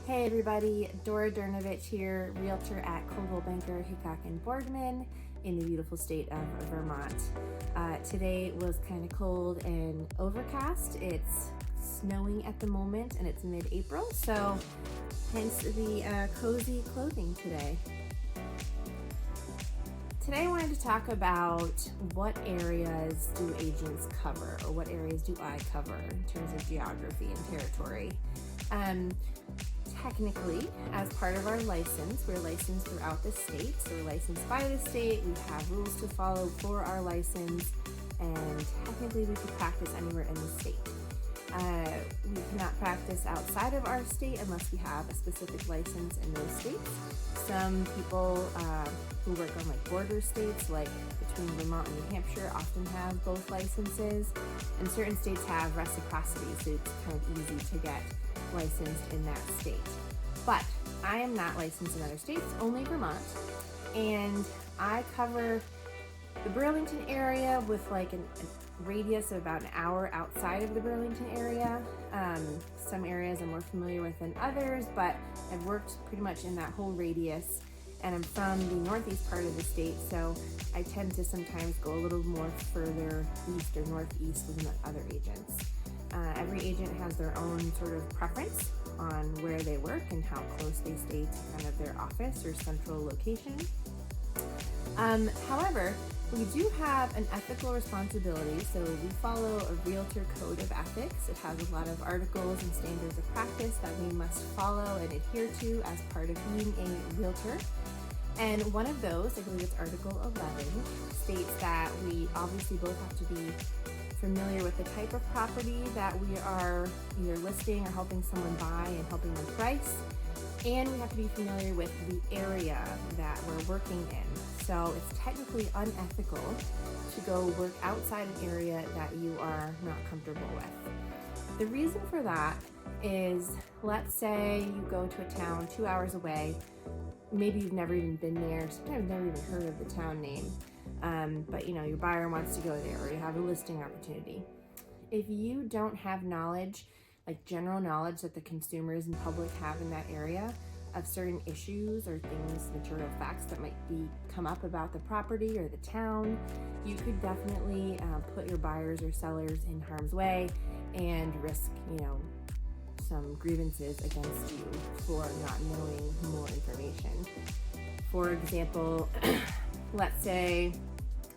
Hey everybody, Dora Durnovich here, Realtor at Coldwell Banker, Hickok & Boardman in the beautiful state of Vermont. Today was kind of cold and overcast. It's snowing at the moment and it's mid-April, so hence the cozy clothing today. Today I wanted to talk about what areas do agents cover, or what areas do I cover in terms of geography and territory. Technically, as part of our license, we're licensed throughout the state. So we're licensed by the state, we have rules to follow for our license, and technically we can practice anywhere in the state. We cannot practice outside of our state unless we have a specific license in those states. Some people who work on border states, like between Vermont and New Hampshire, often have both licenses, and certain states have reciprocity, so it's kind of easy to get licensed in that state. But I am not licensed in other states, only Vermont, and I cover the Burlington area with a radius of about an hour outside of the Burlington area. Some areas I'm more familiar with than others, but I've worked pretty much in that whole radius, and I'm from the northeast part of the state, so I tend to sometimes go a little more further east or northeast than the other agents. Every agent has their own sort of preference on where they work and how close they stay to kind of their office or central location. However, we do have an ethical responsibility, so we follow a Realtor Code of Ethics. It has a lot of articles and standards of practice that we must follow and adhere to as part of being a Realtor. And one of those, I believe it's Article 11, states that we obviously both have to be familiar with the type of property that we are either listing or helping someone buy and helping them price. And we have to be familiar with the area that we're working in. So it's technically unethical to go work outside an area that you are not comfortable with. The reason for that is, let's say you go to a town 2 hours away, maybe you've never even been there, sometimes never even heard of the town name, but your buyer wants to go there, or you have a listing opportunity. If you don't have knowledge, like general knowledge that the consumers and public have in that area of certain issues or things, material facts that might come up about the property or the town, you could definitely put your buyers or sellers in harm's way and risk, some grievances against you for not knowing more information. For example, let's say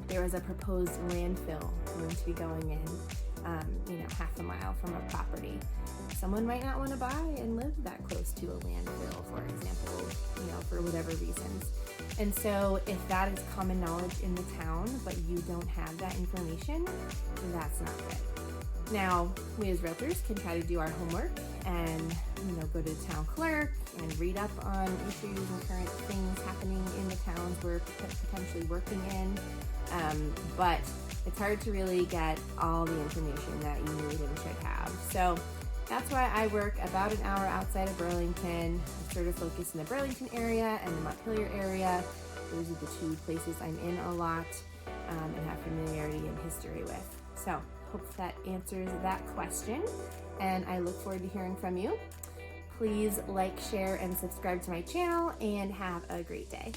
there was a proposed landfill going to be going in, half a mile from a property. Someone might not want to buy and live that close to a landfill, for example, for whatever reasons. And so if that is common knowledge in the town, but you don't have that information, that's not good. Now, we as realtors can try to do our homework and, go to the town clerk and read up on issues and current things happening in the towns we're potentially working in. But it's hard to really get all the information that you need and should have. So that's why I work about an hour outside of Burlington. I sort of focus in the Burlington area and the Montpelier area. Those are the two places I'm in a lot and have familiarity and history with. So hope that answers that question, and I look forward to hearing from you. Please like, share, and subscribe to my channel, and have a great day.